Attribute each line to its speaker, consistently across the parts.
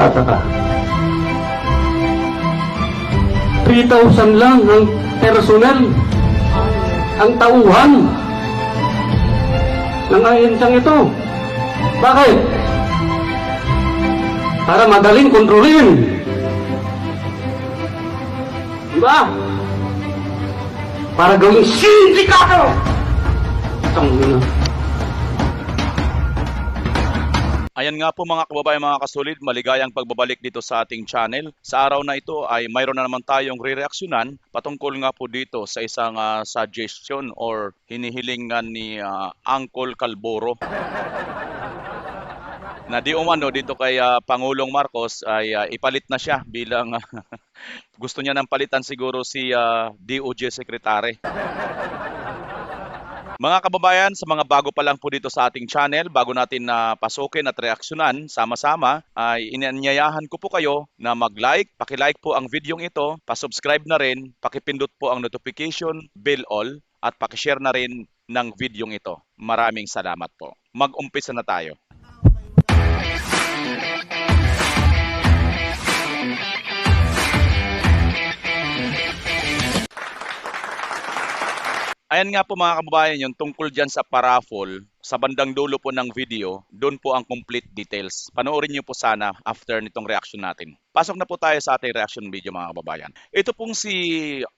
Speaker 1: Saka 3,000 lang ang personnel, ang tauhan ng ahensang ito. Bakit? Para madaling kontrolin. Diba? Para gawing sindikato. Tangina.
Speaker 2: Ayan nga po mga kababayan, mga kasulid, maligayang pagbabalik dito sa ating channel. Sa araw na ito ay mayroon na naman tayong re-reaksyonan patungkol nga po dito sa isang suggestion or hinihilingan ni Uncle Calboro. Na di umano dito kay Pangulong Marcos ay ipalit na siya bilang gusto niya nang palitan siguro si DOJ Secretary. Mga kababayan, sa mga bago pa lang po dito sa ating channel, bago natin na pasukin at reaksyonan sama-sama, ay inanyayahan ko po kayo na mag-like, paki-like po ang videong ito, pa-subscribe na rin, paki-pindot po ang notification bell all, at paki-share na rin ng videong ito. Maraming salamat po. Mag-umpisa na tayo. Ayan nga po mga kababayan, yung tungkol dyan sa paraffol, sa bandang dulo po ng video, doon po ang complete details. Panoorin niyo po sana after nitong reaction natin. Pasok na po tayo sa ating reaction video mga kababayan. Ito pong si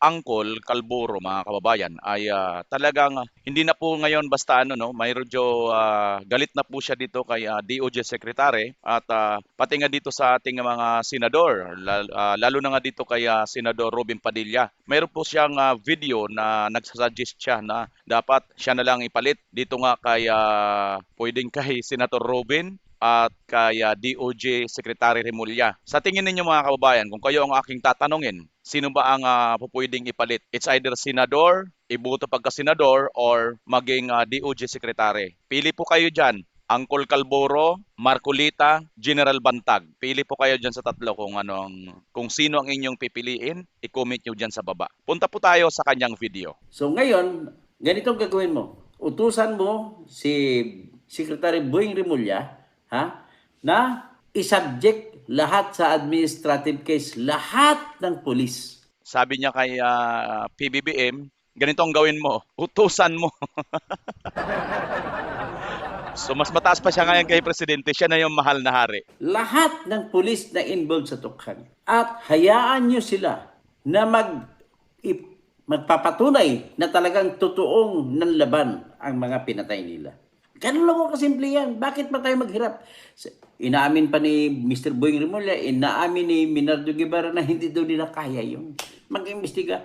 Speaker 2: Uncle Calboro mga kababayan ay talagang hindi na po ngayon basta mayroon galit na po siya dito kay DOJ Secretary at pati nga dito sa ating mga senador, lalo na nga dito kay Senador Robin Padilla. Mayroon po siyang video na nagsasuggest siya na dapat siya na lang ipalit dito nga kay pwedeng kay Senator Robin at kay DOJ Secretary Remulla. Sa tingin ninyo mga kababayan, kung kayo ang aking tatanungin, sino ba ang pwedeng ipalit? It's either senador, ibuto pagka-senador, or maging DOJ Secretary. Pili po kayo dyan. Uncle Calboro, Marcolita, General Bantag. Pili po kayo dyan sa tatlo kung sino ang inyong pipiliin, i-comment nyo dyan sa baba. Punta po tayo sa kanyang video.
Speaker 3: So ngayon, ganito ang gagawin mo. Utusan mo si Secretary Boying Remulla na isubject lahat sa administrative case, lahat ng pulis.
Speaker 2: Sabi niya kay PBBM, ganito ang gawin mo, utusan mo. So mas mataas pa siya ngayon kay Presidente, siya na yung mahal na hari.
Speaker 3: Lahat ng pulis na involved sa tukhan. At hayaan nyo sila na magpapatunay na talagang totoong nanlaban ang mga pinatay nila. Ganun lang ako kasimple yan. Bakit pa tayo maghirap? Inaamin pa ni Mr. Boying Remulla, inaamin ni Minardo Guevara na hindi daw nila kaya yung mag-imbestiga.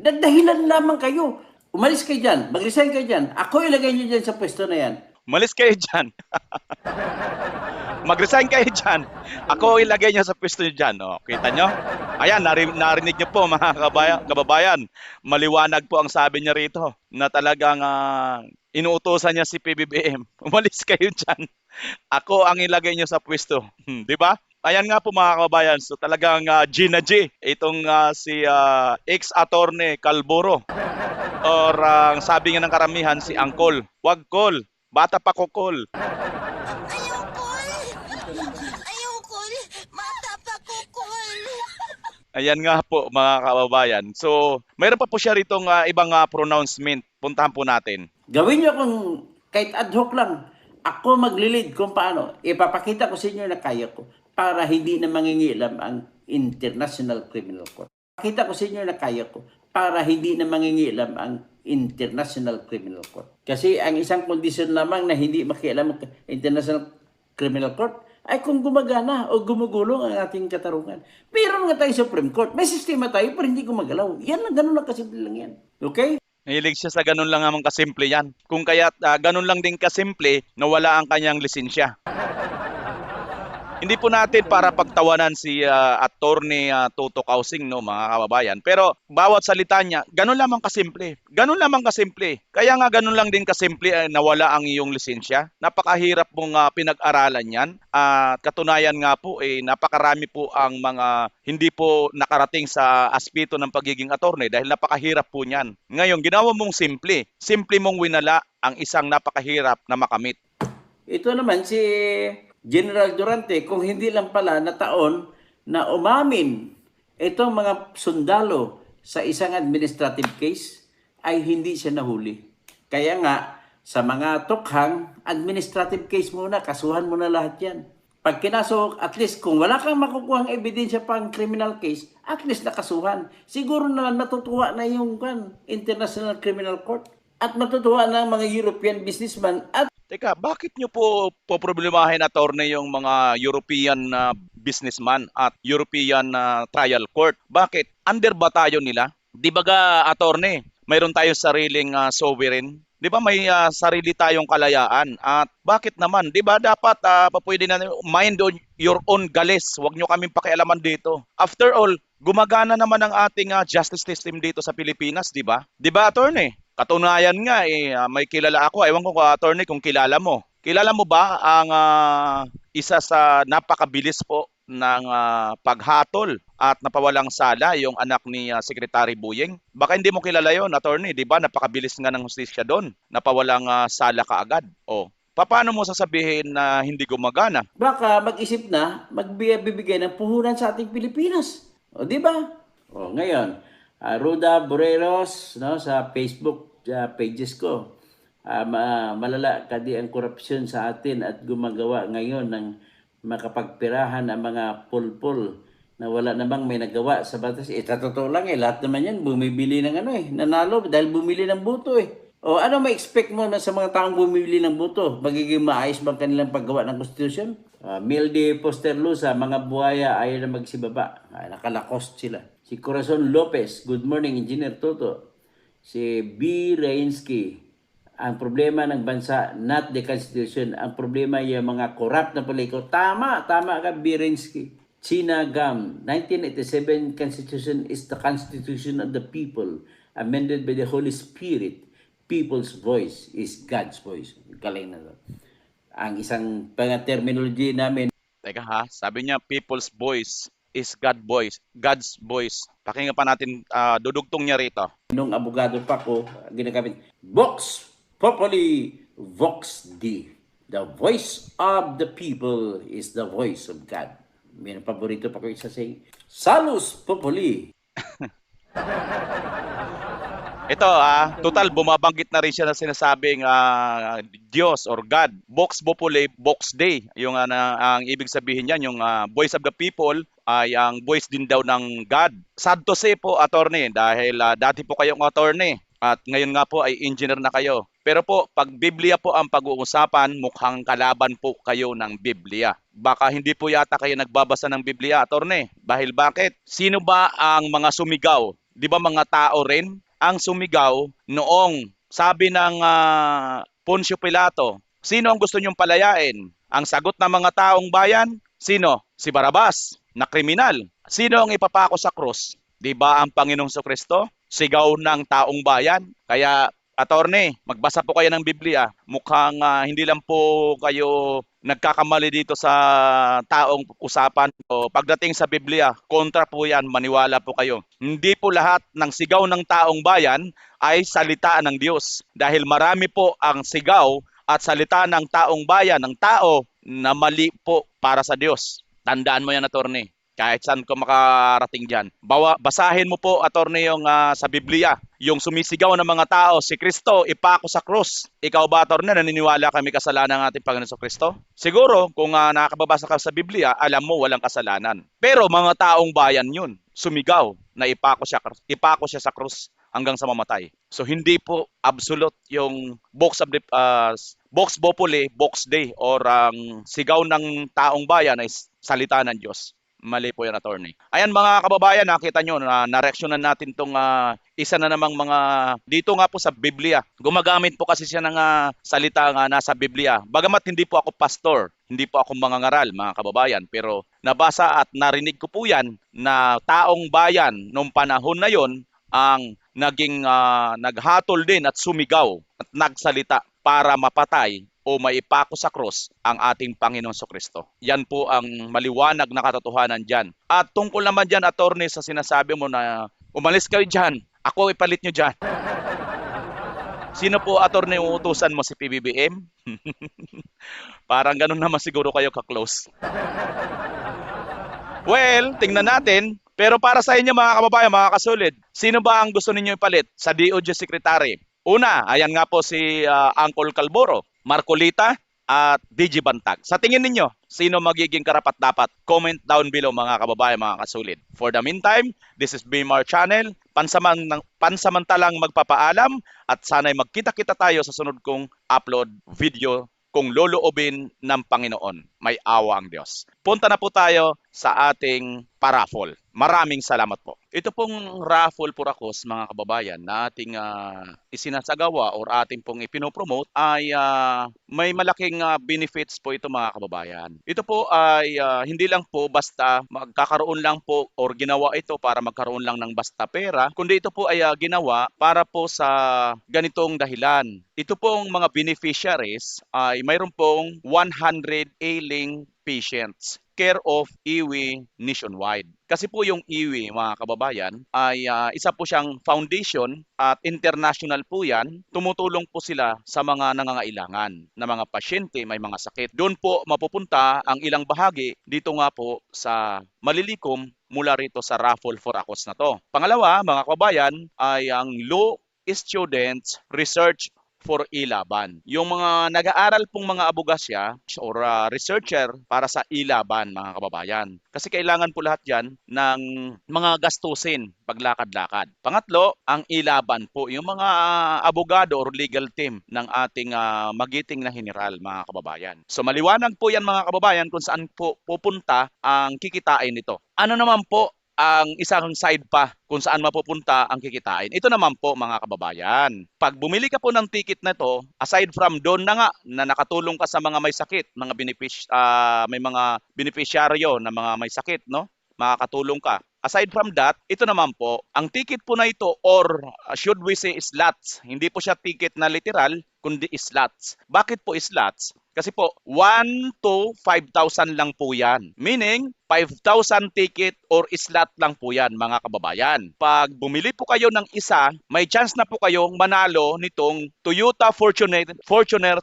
Speaker 3: Dahilan lamang kayo. Umalis kayo dyan. Mag-resign kayo dyan. Ako ilagay nyo dyan sa pwesto na yan.
Speaker 2: Umalis kayo dyan. Mag-resign kayo dyan. Ako ilagay niyo sa pwesto niyo dyan. O, kita nyo? Ayan, narinig niyo po mga kababayan. Maliwanag po ang sabi niya rito na talagang inuutosan niya si PBBM. Umalis kayo dyan. Ako ang ilagay niyo sa pwesto. Di ba? Ayan nga po mga kababayan. So talagang G na G. Itong si ex-attorney Calboro. Or sabi nga ng karamihan si Uncle. Wag call. Bata pa ko call. Ayan nga po mga kababayan. So, mayroon pa po siya ritong ibang pronouncement. Puntahan po natin.
Speaker 3: Gawin nyo kung kahit ad hoc lang. Ako maglilid kung paano. Ipapakita ko sa inyo na kaya ko para hindi na mangingialam ang International Criminal Court. Pakita ko sa inyo na kaya ko para hindi na mangingialam ang International Criminal Court. Kasi ang isang kondisyon lamang na hindi makialam ang International Criminal Court ay kung gumagana o gumugulong ang ating katarungan. Pero nga tayo sa Supreme Court, may sistema tayo pero hindi gumagalaw. Yan lang, ganun lang kasimple lang yan. Okay?
Speaker 2: Hilig siya sa ganun lang naman kasimple yan. Kung kaya ganun lang din kasimple na wala ang kanyang lisensya. Hindi po natin para pagtawanan si Attorney Toto Kausing, no, mga kababayan. Pero bawat salita niya, ganun lamang kasimple. Ganun lamang kasimple. Kaya nga ganun lang din kasimple na wala ang iyong lisensya. Napakahirap mong pinag-aralan yan. Katunayan nga po, napakarami po ang mga hindi po nakarating sa aspeto ng pagiging attorney dahil napakahirap po niyan. Ngayon, ginawa mong simple. Simple mong winala ang isang napakahirap na makamit.
Speaker 3: Ito naman si General Durante, kung hindi lang pala na taon na umamin itong mga sundalo sa isang administrative case, ay hindi siya nahuli. Kaya nga, sa mga tukhang, administrative case muna, kasuhan mo na lahat yan. Pag kinasok, at least kung wala kang makukuhang ebidensya pang criminal case, at least nakasuhan. Siguro na natutuwa na yung International Criminal Court at matutuwa na ang mga European businessman at
Speaker 2: Teka, bakit nyo po problemahin, attorney, yung mga European businessman at European trial court? Bakit? Under ba tayo nila? Di ba ga, attorney, mayroon tayong sariling sovereign? Di ba may sarili tayong kalayaan? At bakit naman? Di ba dapat pwede na mind on your own galis? Huwag nyo kaming pakialaman dito. After all, gumagana naman ang ating justice system dito sa Pilipinas, di ba? Di ba, attorney? Katunayan nga, may kilala ako. Ewan ko, attorney, kung kilala mo. Kilala mo ba ang isa sa napakabilis po ng paghatol at napawalang sala, yung anak ni Secretary Buying? Baka hindi mo kilala yon, attorney. Di ba? Napakabilis nga ng hustisya doon. Napawalang sala kaagad. O, paano mo sasabihin na hindi gumagana?
Speaker 3: baka mag-isip na magbibigay ng puhunan sa ating Pilipinas. O, di ba? O, ngayon, Ruda Boreros, no, sa Facebook pages ko, malala kadi ang korupsyon sa atin at gumagawa ngayon ng makapagpirahan ang mga pulpul na wala namang may nagawa sa batas. Totoo lang lahat naman yan bumibili ng nanalo dahil bumili ng boto O ano ma-expect mo na sa mga taong bumibili ng boto? Magiging maayos bang kanilang paggawa ng konstitusyon? Mildy Posterlusa, mga buhaya ayaw na magsibaba. Nakalakost sila. Si Corazon Lopez, good morning, Engineer Toto. Si B. Reinsky, ang problema ng bansa, not the Constitution. Ang problema yung mga corrupt na politiko. Tama ka, B. Reinsky. China Gam, 1987 Constitution is the Constitution of the people, amended by the Holy Spirit. People's voice is God's voice. Galing na to. Ang isang terminology namin.
Speaker 2: Teka ha, sabi niya people's voice is God's voice. Pakinggan pa natin, dudugtong niya rito.
Speaker 3: Nung abogado pa ko, ginagamit, Vox Populi, Vox Dei. The voice of the people is the voice of God. May paborito pa ko isa saying, Salus Populi.
Speaker 2: Ito, total bumabanggit na rin siya na sinasabing Diyos or God. Vox Populi, Vox Dei. Yung ang ibig sabihin niyan, yung voice of the people ay ang voice din daw ng God. Sad to say po, attorney, dahil dati po kayong attorney at ngayon nga po ay engineer na kayo. Pero po, pag Biblia po ang pag-uusapan, mukhang kalaban po kayo ng Biblia. Baka hindi po yata kayo nagbabasa ng Biblia, attorney. Dahil bakit? Sino ba ang mga sumigaw? Di ba mga tao rin ang sumigaw noong sabi ng Poncio Pilato, sino ang gusto niyong palayain? Ang sagot ng mga taong bayan, sino? Si Barabas, na kriminal. Sino ang ipapako sa krus? Di ba ang Panginoong Jesucristo? Sigaw ng taong bayan. Kaya, attorney, magbasa po kayo ng Biblia. Mukhang hindi lang po kayo nagkakamali dito sa taong usapan. O pagdating sa Biblia, kontra po yan, maniwala po kayo. Hindi po lahat ng sigaw ng taong bayan ay salita ng Diyos. Dahil marami po ang sigaw at salita ng taong bayan, ng tao na mali po para sa Diyos. Tandaan mo yan, attorney. Kahit saan ko makarating dyan. Basahin mo po, attorney, yung sa Biblia. Yung sumisigaw ng mga tao, si Kristo, ipako sa krus. Ikaw ba, attorney, naniniwala kami kasalanan ng ating Panginoon Kristo? Siguro, kung nakakababasa ka sa Biblia, alam mo walang kasalanan. Pero mga taong bayan yun, sumigaw na ipako siya sa krus hanggang sa mamatay. So hindi po absolute yung Vox Populi, Vox Dei, or sigaw ng taong bayan ay salita ng Diyos. Mali po yan, attorney. Ayan mga kababayan, nakita nyo na nareaksyonan natin itong isa na namang mga dito nga po sa Biblia. Gumagamit po kasi siya ng salita nga nasa Biblia. Bagamat hindi po ako pastor, hindi po ako mangangaral, mga kababayan, pero nabasa at narinig ko po yan na taong bayan noong panahon na yon ang naging naghatol din at sumigaw at nagsalita para mapatay o maipako sa krus ang ating Panginoon Jesucristo. Yan po ang maliwanag na katotohanan dyan. At tungkol naman dyan, attorney, sa sinasabi mo na umalis kayo dyan, ako ipalit nyo dyan. Sino po attorney uutusan mo, si PBBM? Parang ganun naman siguro kayo ka-close. Well, tingnan natin. Pero para sa inyo mga kababayan, mga kasulid, sino ba ang gusto ninyo ipalit sa DOJ Secretary? Una, ayan nga po si Uncle Calboro, Marcolita at DG Bantag. Sa tingin ninyo, sino magiging karapat-dapat? Comment down below mga kababayan, mga kasulid. For the meantime, this is BMR Channel. Pansamantalang magpapaalam at sana'y magkita-kita tayo sa sunod kong upload video kung loloobin ng Panginoon. May awa ang Diyos. Punta na po tayo sa ating paraffol. Maraming salamat po. Ito pong raffle purakos mga kababayan na ating isinasagawa or ating pong ipinopromote ay may malaking benefits po ito mga kababayan. Ito po ay hindi lang po basta magkakaroon lang po or ginawa ito para magkaroon lang ng basta pera, kundi ito po ay ginawa para po sa ganitong dahilan. Ito pong mga beneficiaries ay mayroon pong 100 ailing patients care of IWI nationwide. Kasi po yung IWI, mga kababayan, ay isa po siyang foundation at international po yan. Tumutulong po sila sa mga nangangailangan na mga pasyente, may mga sakit. Doon po mapupunta ang ilang bahagi dito nga po sa malilikom mula rito sa raffle for ACOS na to. Pangalawa, mga kababayan, ay ang Law Students Research for Ilaban. Yung mga nag-aaral pong mga abogasya or researcher para sa Ilaban, mga kababayan. Kasi kailangan po lahat yan ng mga gastusin paglakad-lakad. Pangatlo, ang Ilaban po, yung mga abogado or legal team ng ating magiting na general, mga kababayan. So maliwanag po yan mga kababayan kung saan po pupunta ang kikitain nito. Ano naman po ang isang side pa kung saan mapupunta ang kikitain. Ito naman po mga kababayan. Pag bumili ka po ng ticket na to, aside from doon na nga na nakatulong ka sa mga may sakit, mga may mga beneficiaryo na mga may sakit, no? Makakatulong ka. Aside from that, ito naman po, ang ticket po na ito or should we say slots, hindi po siya ticket na literal, kundi slots. Bakit po slots? Kasi po, 1 to 5,000 lang po yan. Meaning, 5,000 ticket or slot lang po yan, mga kababayan. Pag bumili po kayo ng isa, may chance na po kayong manalo nitong Toyota Fortuner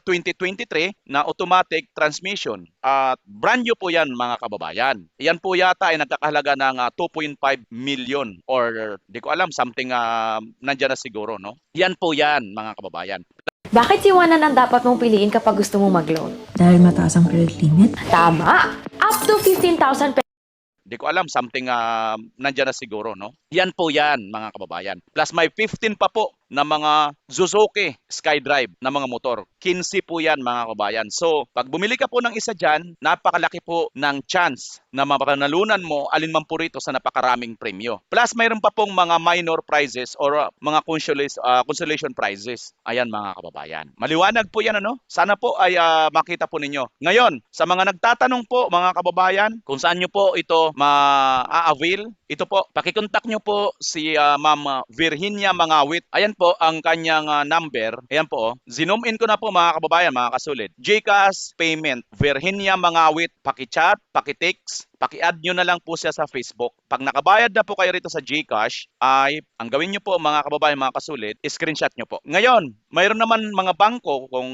Speaker 2: 2023 na automatic transmission. At brand new po yan, mga kababayan. Yan po yata ay nagkakahalaga ng 2.5 million or di ko alam, something nandyan na siguro, no? Yan po yan, mga kababayan.
Speaker 4: Bakit si Juanan ang dapat mong piliin kapag gusto mong mag-loan?
Speaker 5: Dahil mataas ang credit limit.
Speaker 4: Tama! Up to 15,000 pesos.
Speaker 2: Di ko alam, something nandyan na siguro, no? Yan po yan, mga kababayan. Plus may 15 pa po na mga Suzuki SkyDrive na mga motor. 15 po yan, mga kababayan. So, pag bumili ka po ng isa dyan, napakalaki po ng chance na mapanalunan mo alinman po rito sa napakaraming premyo. Plus, mayroon pa pong mga minor prizes or mga consolation prizes. Ayan, mga kababayan. Maliwanag po yan, ano? Sana po ay makita po ninyo. Ngayon, sa mga nagtatanong po, mga kababayan, kung saan nyo po ito ma-avail, ito po, pakikontak nyo po si Ma'am Virginia Mangawit. Ayan po ang kanyang number. Ayan po. Zoom in ko na po mga kababayan, mga kasulid. GCash payment. Virginia Mangawit. Paki-chat, paki-text, paki-add nyo na lang po siya sa Facebook. Pag nakabayad na po kayo rito sa GCash, ay ang gawin nyo po mga kababayan, mga kasulid, screenshot nyo po. Ngayon, mayroon naman mga bangko kung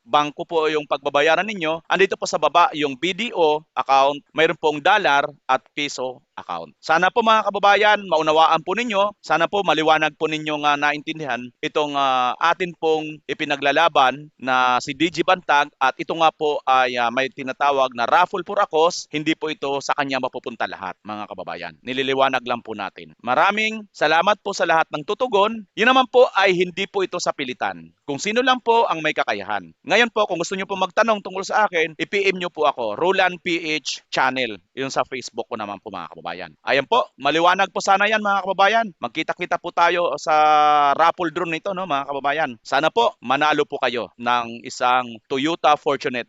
Speaker 2: bangko po yung pagbabayaran ninyo. Andito po sa baba yung BDO account, mayroon pong dollar at piso account. Sana po mga kababayan, maunawaan po ninyo. Sana po maliwanag po ninyo nga naintindihan itong atin pong ipinaglalaban na si DG Bantag at ito nga po ay may tinatawag na raffle for ACOS. Hindi po ito sa kanya mapupunta lahat, mga kababayan. Nililiwanag lang po natin. Maraming salamat po sa lahat ng tutugon. Yun naman po ay hindi po ito sa pilitan. Kung sino lang po ang may kakayahan. Ngayon po, kung gusto nyo po magtanong tungkol sa akin, i-PM nyo po ako, Roland PH Channel. Yun sa Facebook ko naman po, mga kababayan. Ayan po, maliwanag po sana yan, mga kababayan. Magkita-kita po tayo sa raffle draw nito, no, mga kababayan. Sana po, manalo po kayo ng isang Toyota Fortuner.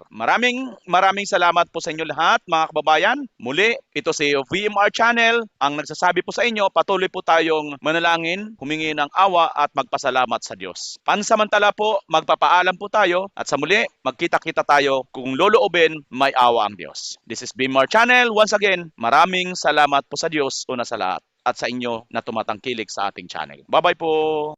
Speaker 2: Maraming salamat po sa inyo lahat, mga kababayan. Muli, ito si VMR Channel. Ang nagsasabi po sa inyo, patuloy po tayong manalangin, humingi ng awa at magpasalamat sa Diyos. Pansamantala po, magpapaalam po tayo at sa muli, magkita-kita tayo kung loloobin, may awa ang Diyos. This is VMR Channel. Once again, maraming salamat po sa Diyos una sa lahat at sa inyo na tumatangkilik sa ating channel. Bye-bye po!